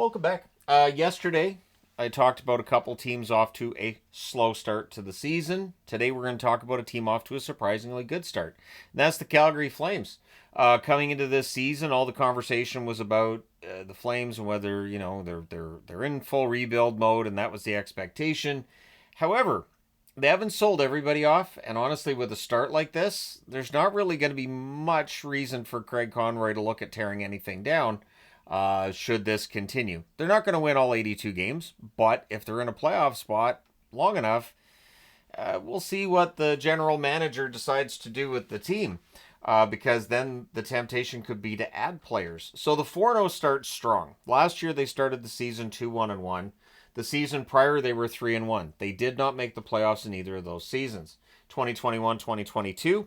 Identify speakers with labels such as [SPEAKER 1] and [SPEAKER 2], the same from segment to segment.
[SPEAKER 1] Welcome back. Yesterday, I talked about a couple teams off to a slow start to the season. Today, we're going to talk about a team off to a surprisingly good start. And that's the Calgary Flames. Coming into this season, all the conversation was about the Flames and whether they're in full rebuild mode, and that was the expectation. However, they haven't sold everybody off, and honestly, with a start like this, there's not really going to be much reason for Craig Conroy to look at tearing anything down should this continue. They're not going to win all 82 games, but if they're in a playoff spot long enough, we'll see what the general manager decides to do with the team. Because then the temptation could be to add players. So the 4-0 starts strong. Last year they started the season 2-1-1. The season prior they were 3-1. They did not make the playoffs in either of those seasons. 2021-2022,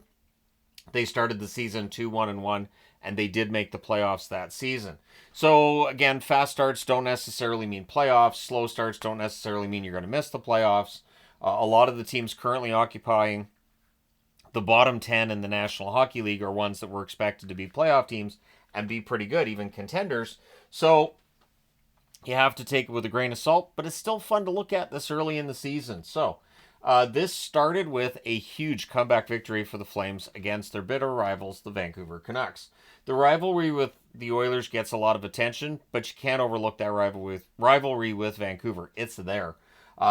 [SPEAKER 1] they started the season 2-1-1, and they did make the playoffs that season. So again, fast starts don't necessarily mean playoffs. Slow starts don't necessarily mean you're going to miss the playoffs. A lot of the teams currently occupying the bottom 10 in the National Hockey League are ones that were expected to be playoff teams and be pretty good, even contenders. So you have to take it with a grain of salt, but it's still fun to look at this early in the season. So this started with a huge comeback victory for the Flames against their bitter rivals, the Vancouver Canucks. The rivalry with the Oilers gets a lot of attention, but you can't overlook that rivalry with Vancouver. It's there.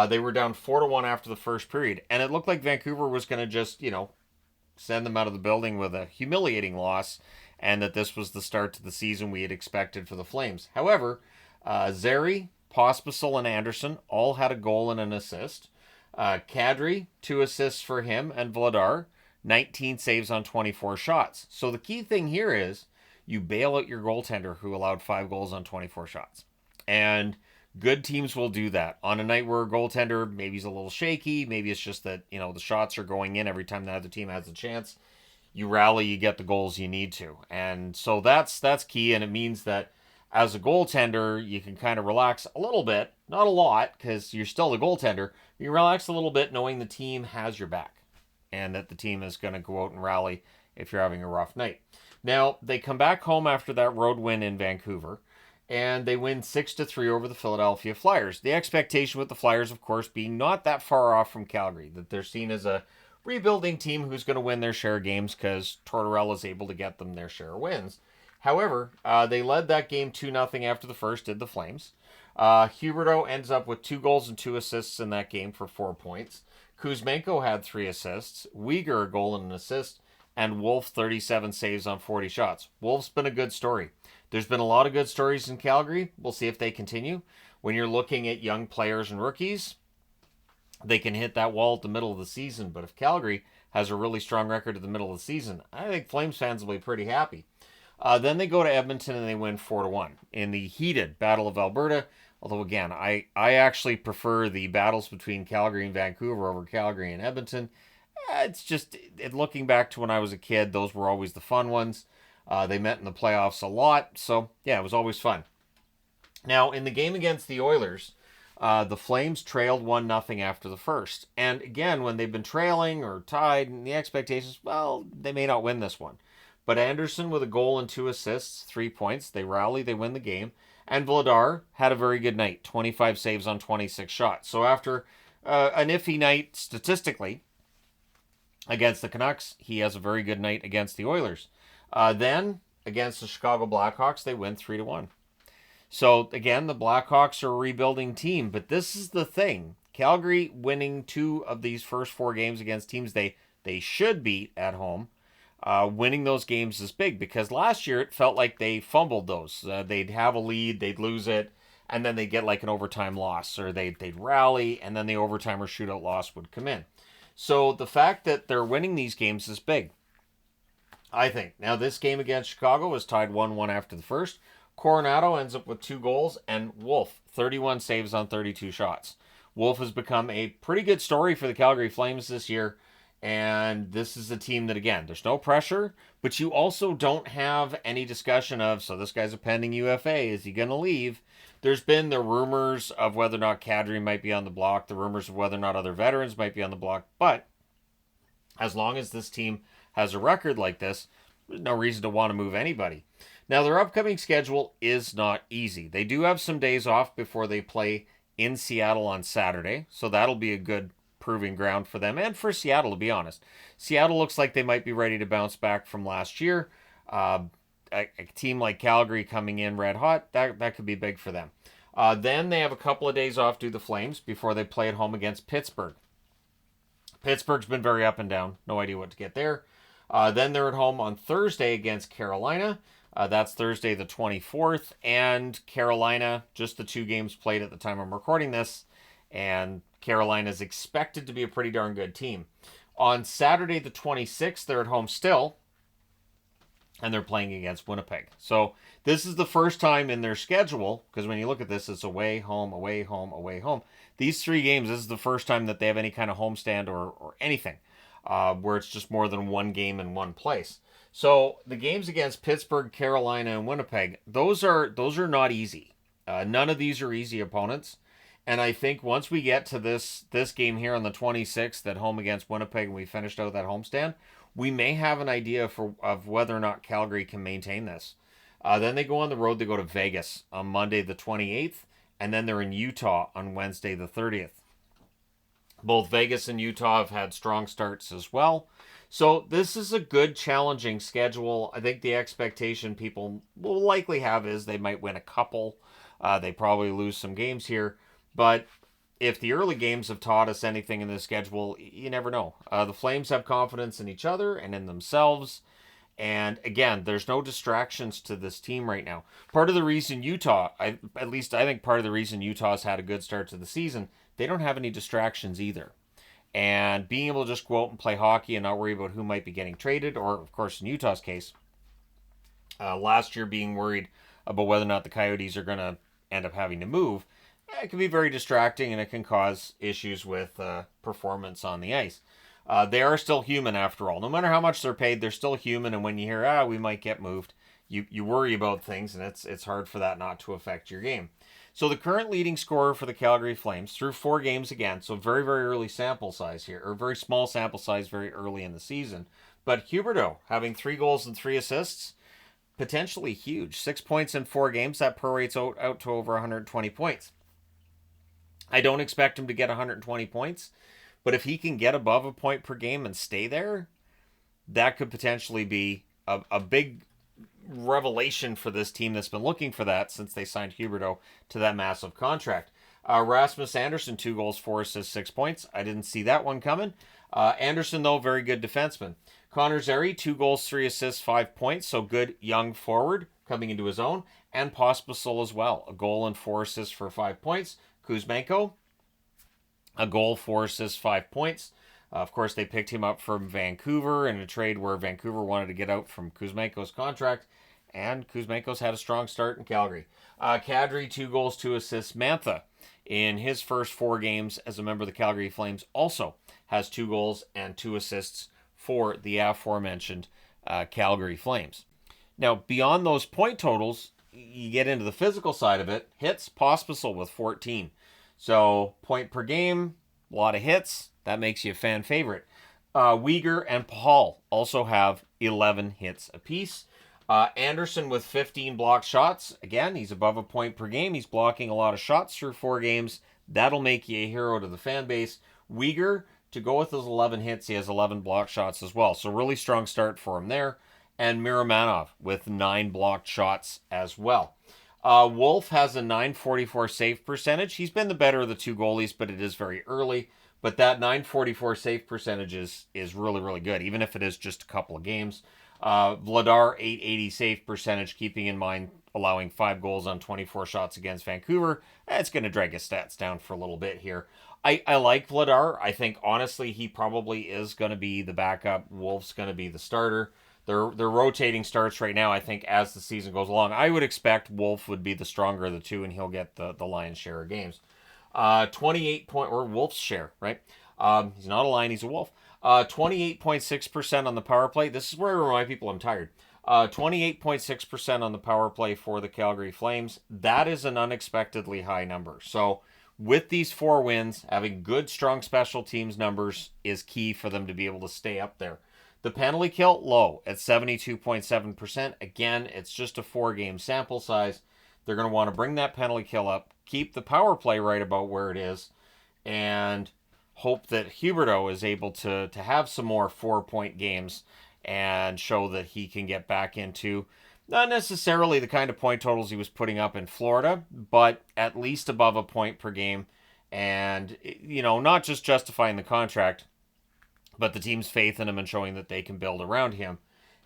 [SPEAKER 1] They were down 4-1 after the first period, and it looked like Vancouver was going to just, send them out of the building with a humiliating loss, and that this was the start to the season we had expected for the Flames. However, Zary, Pospisil, and Anderson all had a goal and an assist. Kadri, 2 assists for him, and Vladar, 19 saves on 24 shots. So the key thing here is you bail out your goaltender who allowed 5 goals on 24 shots. And good teams will do that. On a night where a goaltender maybe is a little shaky, maybe it's just that, the shots are going in every time the other team has a chance, you rally, you get the goals you need to. And so that's key, and it means that as a goaltender, you can kind of relax a little bit, not a lot, because you're still the goaltender. You relax a little bit knowing the team has your back and that the team is going to go out and rally if you're having a rough night. Now, they come back home after that road win in Vancouver, and they win 6-3 over the Philadelphia Flyers. The expectation with the Flyers, of course, being not that far off from Calgary, that they're seen as a rebuilding team who's going to win their share of games because Tortorella is able to get them their share of wins. However, they led that game 2-0 after the first, did the Flames. Huberdeau ends up with 2 goals and 2 assists in that game for 4 points. Kuzmenko had 3 assists, Uyghur a goal and an assist, and Wolf 37 saves on 40 shots. Wolf's been a good story. There's been a lot of good stories in Calgary. We'll see if they continue. When you're looking at young players and rookies, they can hit that wall at the middle of the season. But if Calgary has a really strong record at the middle of the season, I think Flames fans will be pretty happy. Then they go to Edmonton and they win 4-1 in the heated Battle of Alberta. Although, again, I actually prefer the battles between Calgary and Vancouver over Calgary and Edmonton. It's just, looking back to when I was a kid, those were always the fun ones. They met in the playoffs a lot, so yeah, it was always fun. Now, in the game against the Oilers, the Flames trailed 1-0 after the first. And again, when they've been trailing or tied, and the expectations, well, they may not win this one. But Anderson with a goal and 2 assists, 3 points. They rally, they win the game. And Vladar had a very good night, 25 saves on 26 shots. So after an iffy night statistically against the Canucks, he has a very good night against the Oilers. Then, against the Chicago Blackhawks, they win 3-1. So, again, the Blackhawks are a rebuilding team, but this is the thing. Calgary winning 2 of these first 4 games against teams they should beat at home. Winning those games is big because last year it felt like they fumbled those. They'd have a lead, they'd lose it, and then they'd get like an overtime loss, or they'd rally, and then the overtime or shootout loss would come in. So the fact that they're winning these games is big, I think. Now, this game against Chicago was tied 1-1 after the first. Coronado ends up with 2 goals, and Wolf, 31 saves on 32 shots. Wolf has become a pretty good story for the Calgary Flames this year, and this is a team that, again, there's no pressure, but you also don't have any discussion of, so this guy's a pending UFA, is he going to leave? There's been the rumors of whether or not Kadri might be on the block, the rumors of whether or not other veterans might be on the block, but as long as this team has a record like this, there's no reason to want to move anybody. Now, their upcoming schedule is not easy. They do have some days off before they play in Seattle on Saturday, so that'll be a good proving ground for them and for Seattle, to be honest. Seattle looks like they might be ready to bounce back from last year. A team like Calgary coming in red hot, that could be big for them. Then they have a couple of days off due to the Flames before they play at home against Pittsburgh. Pittsburgh's been very up and down. No idea what to get there. Then they're at home on Thursday against Carolina. That's Thursday the 24th. And Carolina, just the 2 games played at the time I'm recording this. And Carolina is expected to be a pretty darn good team. On Saturday the 26th, they're at home still. And they're playing against Winnipeg. So this is the first time in their schedule, because when you look at this, it's away, home, away, home, away, home. These 3 games, this is the first time that they have any kind of homestand or anything, where it's just more than 1 game in one place. So the games against Pittsburgh, Carolina, and Winnipeg, those are not easy. None of these are easy opponents. And I think once we get to this game here on the 26th at home against Winnipeg and we finished out that homestand, we may have an idea of whether or not Calgary can maintain this. Then they go on the road. They go to Vegas on Monday the 28th, and then they're in Utah on Wednesday the 30th. Both Vegas and Utah have had strong starts as well. So this is a good, challenging schedule. I think the expectation people will likely have is they might win a couple. They probably lose some games here. But if the early games have taught us anything in this schedule, you never know. The Flames have confidence in each other and in themselves. And again, there's no distractions to this team right now. Part of the reason Utah, I think part of the reason Utah's had a good start to the season, they don't have any distractions either. And being able to just go out and play hockey and not worry about who might be getting traded, or of course in Utah's case, last year being worried about whether or not the Coyotes are going to end up having to move, it can be very distracting and it can cause issues with performance on the ice. They are still human after all. No matter how much they're paid, they're still human. And when you hear, we might get moved, you worry about things, and it's hard for that not to affect your game. So the current leading scorer for the Calgary Flames through 4 games again, so very, very early sample size here, or very small sample size very early in the season. But Huberdeau having 3 goals and 3 assists, potentially huge. 6 points in 4 games, that prorates out to over 120 points. I don't expect him to get 120 points, but if he can get above a point per game and stay there, that could potentially be a big revelation for this team that's been looking for that since they signed Huberdeau to that massive contract. Rasmus Andersson, 2 goals, 4 assists, 6 points. I didn't see that one coming. Andersson, though, very good defenseman. Connor Zary, 2 goals, 3 assists, 5 points. So good young forward coming into his own. And Pospisil as well. A goal and 4 assists for 5 points. Kuzmenko, a goal, 4 assists, 5 points. Of course, they picked him up from Vancouver in a trade where Vancouver wanted to get out from Kuzmenko's contract, and Kuzmenko's had a strong start in Calgary. Kadri, 2 goals, 2 assists. Mantha, in his first 4 games as a member of the Calgary Flames, also has 2 goals and 2 assists for the aforementioned Calgary Flames. Now, beyond those point totals, you get into the physical side of it. Hits, Pospisil with 14. So, point per game, a lot of hits. That makes you a fan favorite. Weegar and Paul also have 11 hits apiece. Andersson with 15 blocked shots. Again, he's above a point per game. He's blocking a lot of shots through 4 games. That'll make you a hero to the fan base. Weegar, to go with his 11 hits, he has 11 blocked shots as well. So really strong start for him there. And Miramanov with 9 blocked shots as well. Wolf has a .944 save percentage. He's been the better of the 2 goalies, but it is very early. But that .944 save percentage is really, really good, even if it is just a couple of games. Vladar, .880 save percentage, keeping in mind allowing 5 goals on 24 shots against Vancouver. It's going to drag his stats down for a little bit here. I like Vladar. I think, honestly, he probably is going to be the backup. Wolf's going to be the starter. They're rotating starts right now, I think, as the season goes along. I would expect Wolf would be the stronger of the 2, and he'll get the lion's share of games. 28 point, or Wolf's share, right? He's not a lion, he's a wolf. 28.6% on the power play. This is where I remind people I'm tired. 28.6% on the power play for the Calgary Flames. That is an unexpectedly high number. So with these 4 wins, having good, strong special teams numbers is key for them to be able to stay up there. The penalty kill, low at 72.7%. Again, it's just a 4-game sample size. They're going to want to bring that penalty kill up, keep the power play right about where it is, and hope that Huberdeau is able to have some more 4-point games and show that he can get back into not necessarily the kind of point totals he was putting up in Florida, but at least above a point per game. And, not just justifying the contract, but the team's faith in him and showing that they can build around him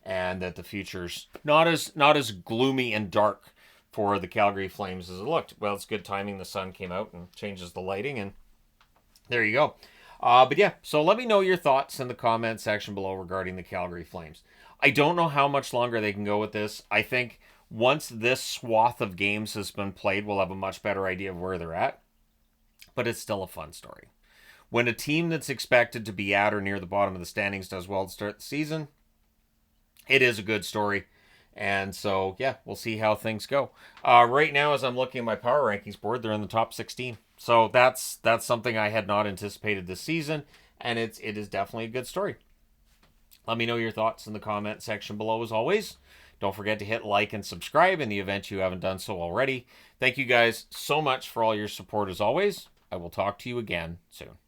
[SPEAKER 1] and that the future's not as gloomy and dark for the Calgary Flames as it looked. Well, it's good timing. The sun came out and changes the lighting, and there you go. But yeah, so let me know your thoughts in the comment section below regarding the Calgary Flames. I don't know how much longer they can go with this. I think once this swath of games has been played, we'll have a much better idea of where they're at. But it's still a fun story. When a team that's expected to be at or near the bottom of the standings does well to start the season, it is a good story. And so, yeah, we'll see how things go. Right now, as I'm looking at my power rankings board, they're in the top 16. So that's something I had not anticipated this season, and it is definitely a good story. Let me know your thoughts in the comment section below as always. Don't forget to hit like and subscribe in the event you haven't done so already. Thank you guys so much for all your support as always. I will talk to you again soon.